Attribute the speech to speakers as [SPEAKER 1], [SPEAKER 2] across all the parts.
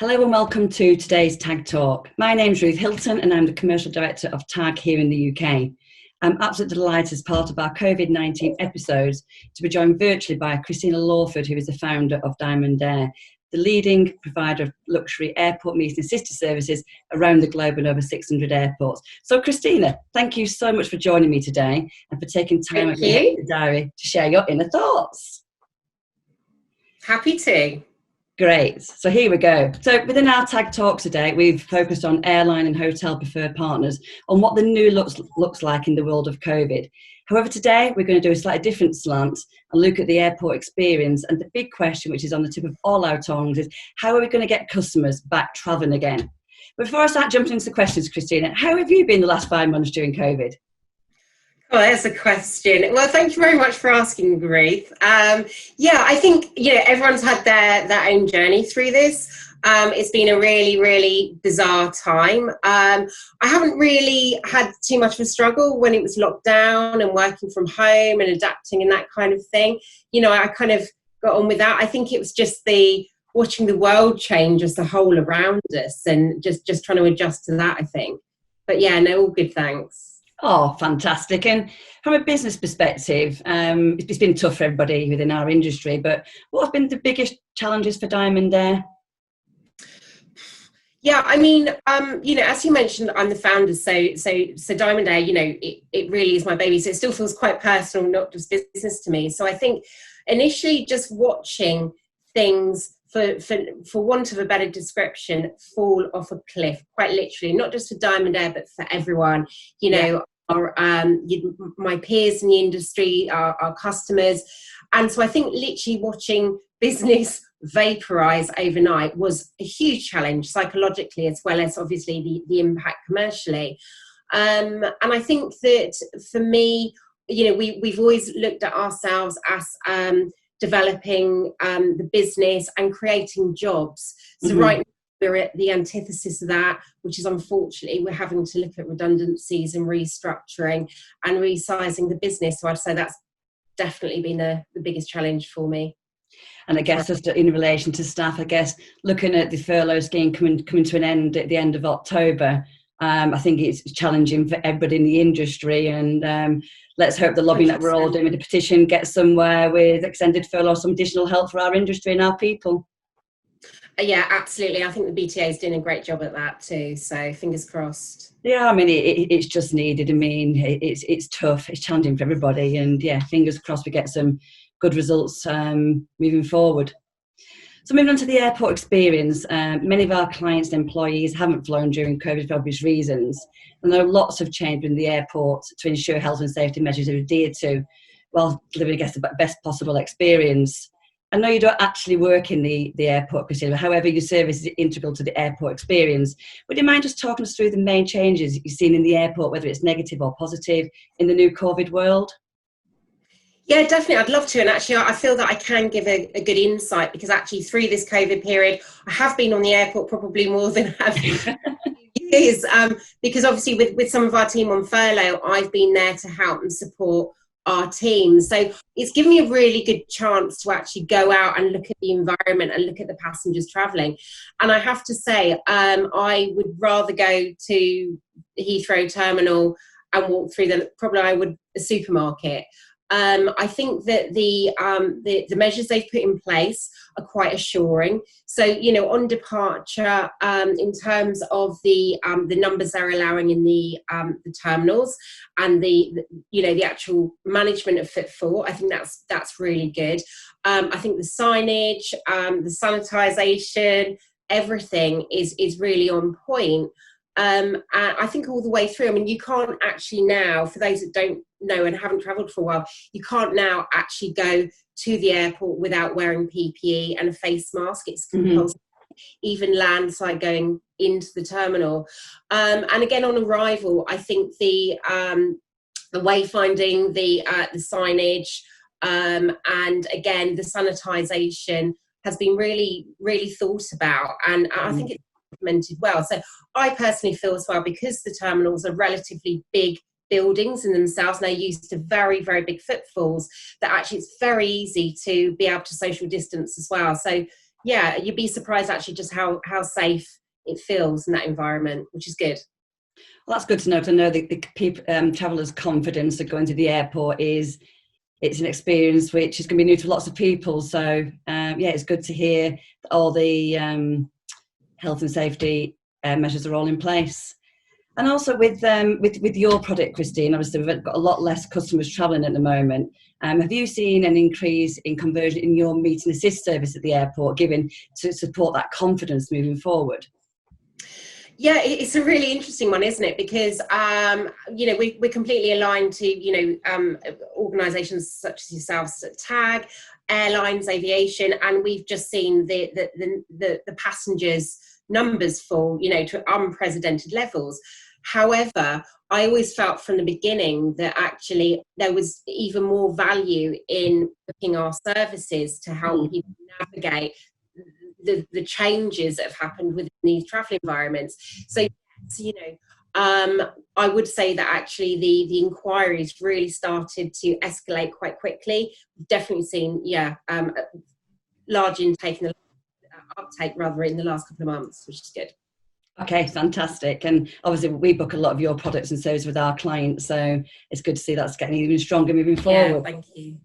[SPEAKER 1] Hello and welcome to today's TAG Talk. My name's Ruth Hilton and I'm the Commercial Director of TAG here in the UK. I'm absolutely delighted as part of our COVID-19 episodes to be joined virtually by Christina Lawford, who is the founder of Diamond Air, the leading provider of luxury airport meeting and sister services around the globe in over 600 airports. So Christina, thank you so much for joining me today and for taking time out of your hectic diary to share your inner thoughts.
[SPEAKER 2] Happy to.
[SPEAKER 1] Great. So here we go. So within our TAG Talk today, we've focused on airline and hotel preferred partners on what the new looks like in the world of COVID. However, today we're going to do a slightly different slant and look at the airport experience. And the big question, which is on the tip of all our tongues, is how are we going to get customers back travelling again? But before I start jumping into the questions, Christina, how have you been the last 5 months during COVID?
[SPEAKER 2] Well, there's a question. Well, thank you very much for asking, Ruth. I think, everyone's had their own journey through this. It's been a really, really bizarre time. I haven't really had too much of a struggle when it was locked down and working from home and adapting and that kind of thing. I kind of got on with that. I think it was just watching the world change as a whole around us and just trying to adjust to that, I think. But yeah, no, all good, thanks.
[SPEAKER 1] Oh, fantastic. And from a business perspective, it's been tough for everybody within our industry, but what have been the biggest challenges for Diamond Air?
[SPEAKER 2] Yeah, I mean, as you mentioned, I'm the founder, so Diamond Air, it really is my baby, so it still feels quite personal, not just business to me. So I think initially just watching things, for want of a better description, fall off a cliff, quite literally, not just for Diamond Air, but for everyone, my peers in the industry, our customers. And so I think literally watching business vaporize overnight was a huge challenge psychologically, as well as obviously the impact commercially. And I think that for me, we've always looked at ourselves as developing the business and creating jobs. So right now we're at the antithesis of that, which is unfortunately we're having to look at redundancies and restructuring and resizing the business. So I'd say that's definitely been the biggest challenge for me.
[SPEAKER 1] And I guess just in relation to staff, I guess looking at the furlough scheme coming to an end at the end of October, I think it's challenging for everybody in the industry, and let's hope the lobbying 100%. That we're all doing with the petition gets somewhere with extended furlough, some additional help for our industry and our people.
[SPEAKER 2] Yeah, absolutely. I think the BTA is doing a great job at that too, so fingers crossed.
[SPEAKER 1] Yeah, I mean, it's just needed. I mean, it's tough, it's challenging for everybody, and yeah, fingers crossed we get some good results moving forward. So moving on to the airport experience, many of our clients and employees haven't flown during COVID for obvious reasons. And there are lots of change in the airport to ensure health and safety measures are adhered to while delivering, I guess, the best possible experience. I know you don't actually work in the airport, Christina, however, your service is integral to the airport experience. Would you mind just talking us through the main changes you've seen in the airport, whether it's negative or positive, in the new COVID world?
[SPEAKER 2] Yeah, definitely. I'd love to. And actually, I feel that I can give a good insight because actually through this COVID period, I have been on the airport probably more than I have years because obviously with some of our team on furlough, I've been there to help and support our team. So it's given me a really good chance to actually go out and look at the environment and look at the passengers travelling. And I have to say, I would rather go to Heathrow Terminal and walk through a supermarket. I think that the measures they've put in place are quite assuring. So, on departure, in terms of the numbers they're allowing in the terminals and the actual management of footfall, I think that's really good. I think the signage, the sanitisation, everything is really on point. And I think all the way through, I mean, you can't actually now, for those that don't know and haven't travelled for a while, you can't now actually go to the airport without wearing PPE and a face mask. It's compulsory, even landside going into the terminal. And again, on arrival, I think the wayfinding, the signage, and again, the sanitisation has been really, really thought about. And I think it's implemented well. So I personally feel as well, because the terminals are relatively big buildings in themselves and they're used to very, very big footfalls, that actually it's very easy to be able to social distance as well. So yeah, you'd be surprised actually just how safe it feels in that environment, which is good.
[SPEAKER 1] Well, that's good to know, because I know the people, travellers' confidence of going to the airport it's an experience which is going to be new to lots of people. So yeah, it's good to hear that all the health and safety measures are all in place. And also with your product, Christine, obviously we've got a lot less customers travelling at the moment. Have you seen an increase in conversion in your meet and assist service at the airport, given to support that confidence moving forward?
[SPEAKER 2] Yeah, it's a really interesting one, isn't it? Because we're completely aligned to organisations such as yourselves at TAG, airlines, aviation, and we've just seen the passengers numbers fall, to unprecedented levels. However, I always felt from the beginning that actually there was even more value in booking our services to help people navigate the changes that have happened within these travel environments. So, I would say that actually the inquiries really started to escalate quite quickly. We've definitely seen, a large intake and uptake rather in the last couple of months, which is good.
[SPEAKER 1] Okay, fantastic. And obviously we book a lot of your products and services with our clients, so it's good to see that's getting even stronger moving forward.
[SPEAKER 2] Yeah, thank you.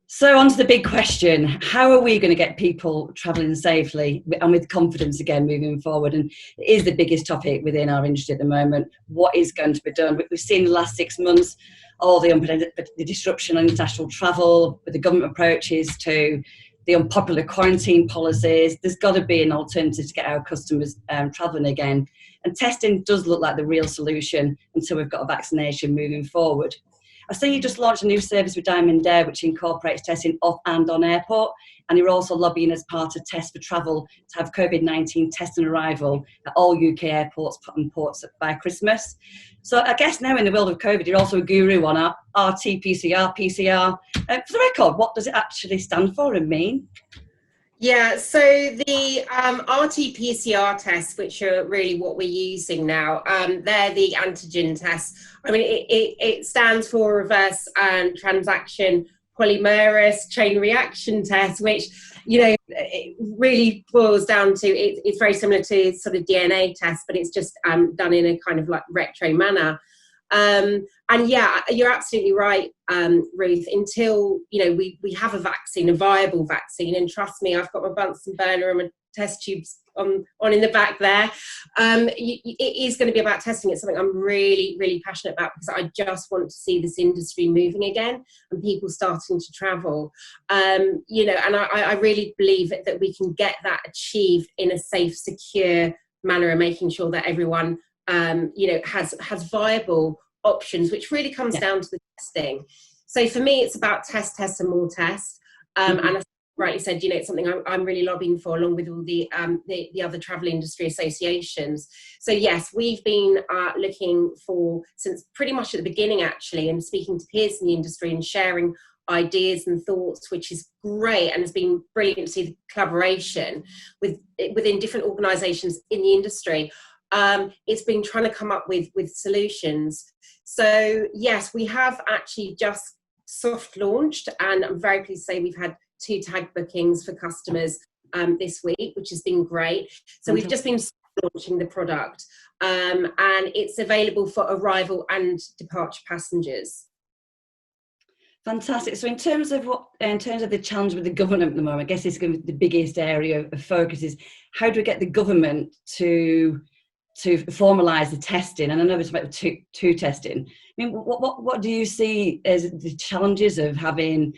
[SPEAKER 1] So on to the big question, how are we going to get people travelling safely and with confidence again moving forward? And it is the biggest topic within our industry at the moment. What is going to be done? We've seen in the last 6 months all the disruption on international travel, with the government approaches to the unpopular quarantine policies. There's got to be an alternative to get our customers travelling again. And testing does look like the real solution until we've got a vaccination moving forward. I see you just launched a new service with Diamond Air, which incorporates testing off and on airport, and you're also lobbying as part of Test for Travel to have COVID-19 test and arrival at all UK airports and ports by Christmas. So I guess now in the world of COVID, you're also a guru on RT-PCR, PCR. For the record, what does it actually stand for and mean?
[SPEAKER 2] Yeah, so the RT-PCR tests, which are really what we're using now, they're the antigen tests. I mean, it stands for reverse transaction polymerase chain reaction test, which, it really boils down to, it's very similar to sort of DNA tests, but it's just done in a kind of like retro manner. And yeah, you're absolutely right, Ruth. Until we have a vaccine, a viable vaccine, and trust me, I've got my Bunsen burner and my test tubes on in the back there. It is going to be about testing. It's something I'm really, really passionate about, because I just want to see this industry moving again and people starting to travel. And I really believe that we can get that achieved in a safe, secure manner, and making sure that everyone has viable options, which really comes down to the testing. So for me, it's about test and more test. And as I rightly said, it's something I'm really lobbying for, along with all the other travel industry associations. So yes, we've been looking for, since pretty much at the beginning actually, and speaking to peers in the industry and sharing ideas and thoughts, which is great, and has been brilliant to see the collaboration within different organisations in the industry. It's been trying to come up with solutions. So yes, we have actually just soft launched, and I'm very pleased to say we've had 2 tag bookings for customers this week, which has been great. So we've just been launching the product, and it's available for arrival and departure passengers.
[SPEAKER 1] Fantastic. So in terms of the challenge with the government at the moment, I guess it's going to be the biggest area of focus is how do we get the government to formalise the testing? And I know it's about two testing. I mean, what do you see as the challenges of having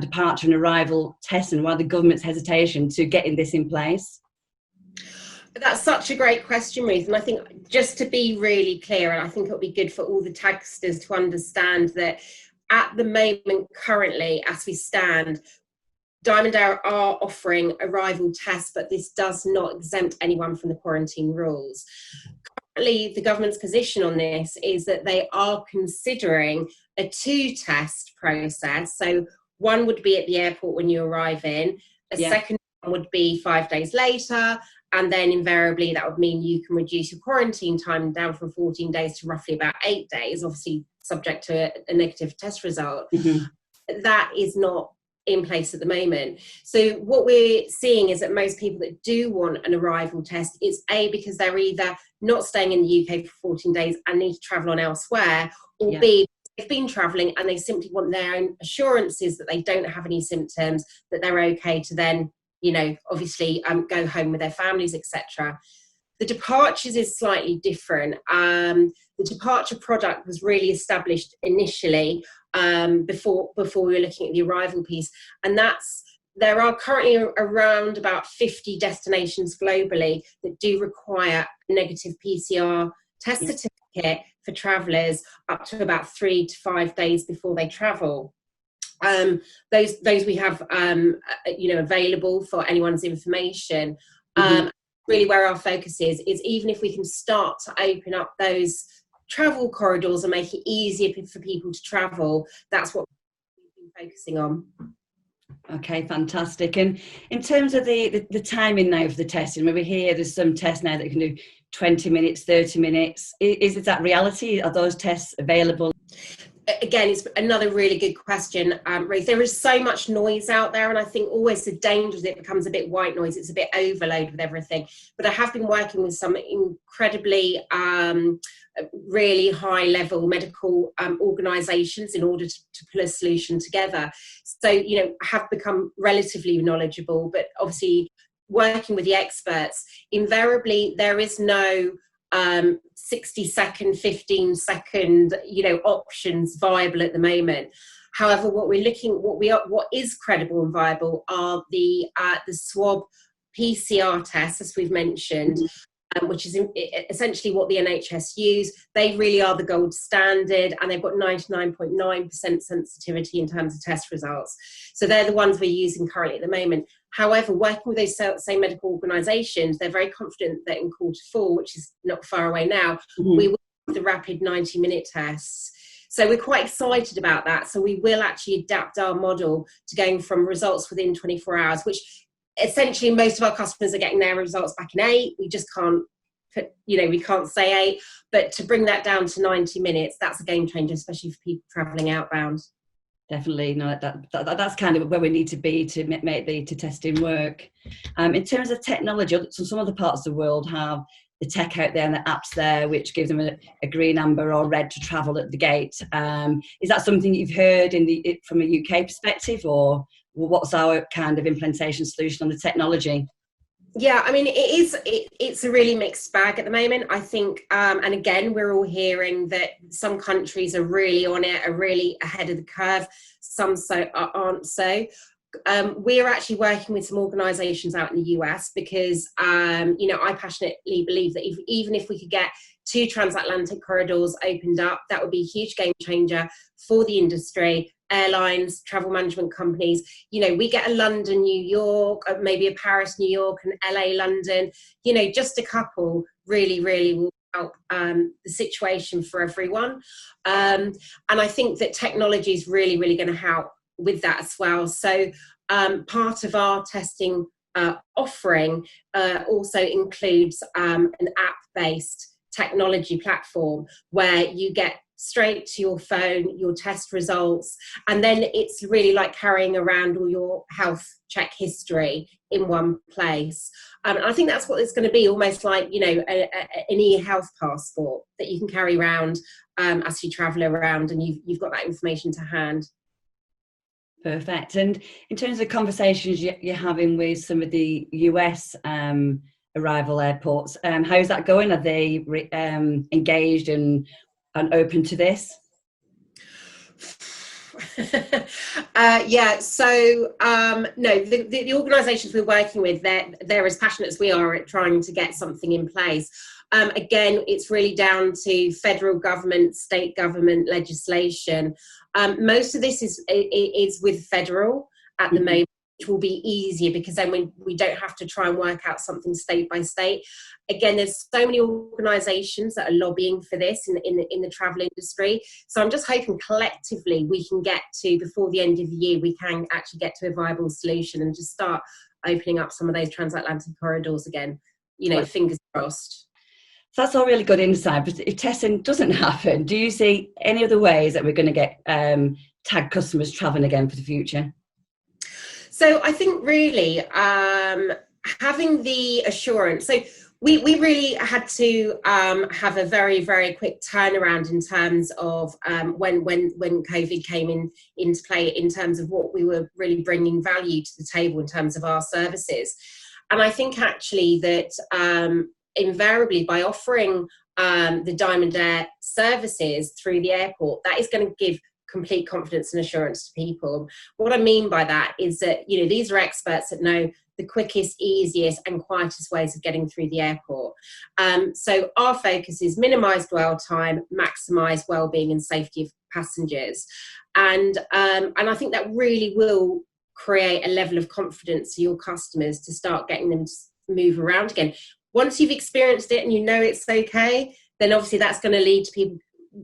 [SPEAKER 1] departure and arrival tests, and why the government's hesitation to getting this in place?
[SPEAKER 2] That's such a great question, Ruth. And I think, just to be really clear, and I think it'll be good for all the tagsters to understand that at the moment, currently, as we stand, Diamond Air are offering arrival tests, but this does not exempt anyone from the quarantine rules. Currently, the government's position on this is that they are considering a 2-test process. So one would be at the airport when you arrive in, second one would be 5 days later, and then invariably that would mean you can reduce your quarantine time down from 14 days to roughly about 8 days, obviously subject to a negative test result. That is not in place at the moment. So what we're seeing is that most people that do want an arrival test, it's A, because they're either not staying in the UK for 14 days and need to travel on elsewhere, or B, they've been travelling and they simply want their own assurances that they don't have any symptoms, that they're okay to then, you know, obviously go home with their families, etc. The departures is slightly different. The departure product was really established initially before we were looking at the arrival piece, and there are currently around about 50 destinations globally that do require a negative PCR test certificate for travellers up to about 3 to 5 days before they travel. Those we have available for anyone's information. Really where our focus is even if we can start to open up those travel corridors and make it easier for people to travel, that's what we've been focusing on.
[SPEAKER 1] Okay, fantastic. And in terms of the timing now for the testing, when we hear there's some tests now that can do 20 minutes, 30 minutes, is that reality? Are those tests available?
[SPEAKER 2] Again, it's another really good question, Ruth. There is so much noise out there, and I think always the danger is it becomes a bit white noise. It's a bit overload with everything. But I have been working with some incredibly, really high-level medical organisations in order to pull a solution together. So, you know, I have become relatively knowledgeable, but obviously working with the experts, invariably there is no 60-second, 15-second, options viable at the moment. However, what is credible and viable are the swab PCR tests, as we've mentioned, which is essentially what the NHS use. They really are the gold standard, and they've got 99.9% sensitivity in terms of test results. So they're the ones we're using currently at the moment. However, working with those same medical organisations, they're very confident that in Q4, which is not far away now, we will have the rapid 90-minute tests. So we're quite excited about that. So we will actually adapt our model to going from results within 24 hours, which essentially most of our customers are getting their results back in 8. We just can't we can't say 8, but to bring that down to 90 minutes, that's a game changer, especially for people travelling outbound.
[SPEAKER 1] Definitely, no, that's kind of where we need to be to make the testing work. In terms of technology, so some other parts of the world have the tech out there and the apps there, which gives them a green, amber or red to travel at the gate. Is that something you've heard from a UK perspective, or what's our kind of implementation solution on the technology?
[SPEAKER 2] Yeah, I mean, it's a really mixed bag at the moment. I think, and again, we're all hearing that some countries are really on it, are really ahead of the curve. Some aren't so. We're actually working with some organisations out in the US because, I passionately believe that even if we could get 2 transatlantic corridors opened up, that would be a huge game changer for the industry. Airlines, travel management companies, we get a London, New York, maybe a Paris, New York, and LA, London, just a couple really, really will help the situation for everyone. And I think that technology is really, really going to help with that as well. So part of our testing offering also includes an app-based technology platform where you get straight to your phone your test results, and then it's really like carrying around all your health check history in one place. And I think that's what it's going to be, almost like an e-health passport that you can carry around as you travel around, and you've got that information to hand.
[SPEAKER 1] Perfect. And in terms of conversations you're having with some of the US arrival airports, how's that going? Are they engaged and open to this? No, the organisations we're working with, they're as passionate as we are at trying to get something in place. Again, it's really down to federal government, state government legislation. Most of this is with federal at the moment, which will be easier because then we don't have to try and work out something state by state. Again, there's so many organisations that are lobbying for this in the travel industry. So I'm just hoping collectively we can get to, before the end of the year, we can actually get to a viable solution and just start opening up some of those transatlantic corridors again, fingers crossed. So that's all really good insight. But if testing doesn't happen, do you see any other ways that we're going to get TAG customers travelling again for the future?
[SPEAKER 2] So I think really having the assurance. So we really had to have a very, very quick turnaround in terms of when COVID came into play, in terms of what we were really bringing value to the table in terms of our services. And I think actually that invariably by offering the Diamond Air services through the airport, that is going to give complete confidence and assurance to people. What I mean by that is that, you know, these are experts that know the quickest, easiest and quietest ways of getting through the airport. So our focus is minimise dwell time, maximise well-being and safety of passengers. And I think that really will create a level of confidence for your customers to start getting them to move around again. Once you've experienced it and you know it's okay, then obviously that's going to lead to people,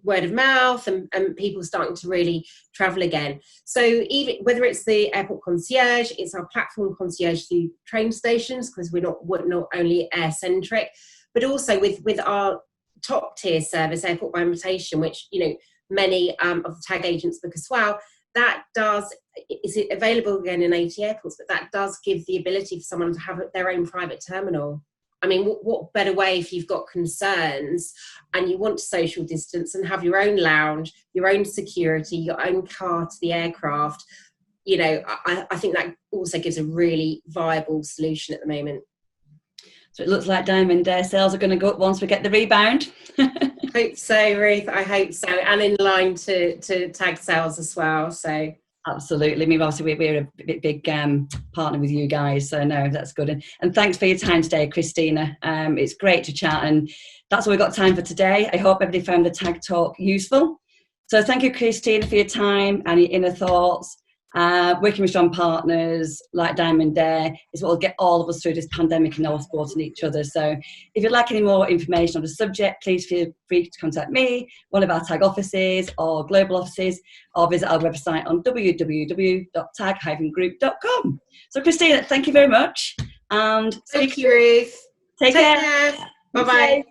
[SPEAKER 2] word of mouth, and people starting to really travel again. So even whether it's the airport concierge, it's our platform concierge through train stations, because we're not only air centric, but also with our top tier service, Airport by Invitation, which, you know, many of the tag agents book as well. That is it available again in 80 airports, but that does give the ability for someone to have their own private terminal. I mean, what better way if you've got concerns and you want to social distance and have your own lounge, your own security, your own car to the aircraft. You know, I think that also gives a really viable solution at the moment.
[SPEAKER 1] So it looks like Diamond Air sales are going to go up once we get the rebound.
[SPEAKER 2] Hope so, Ruth. I hope so. And in line to tag sales as well. So
[SPEAKER 1] absolutely. I mean, obviously we're a big partner with you guys, so no, that's good. And thanks for your time today, Christina. It's great to chat, and that's all we've got time for today. I hope everybody found the Tag Talk useful. So thank you, Christina, for your time and your inner thoughts. Working with strong partners like Diamond Air is what will get all of us through this pandemic and all supporting each other. So if you'd like any more information on the subject, please feel free to contact me, one of our TAG offices or global offices, or visit our website on www.tag-group.com. So Christina, thank you very much. And
[SPEAKER 2] thank you, Ruth.
[SPEAKER 1] Take care.
[SPEAKER 2] Bye-bye.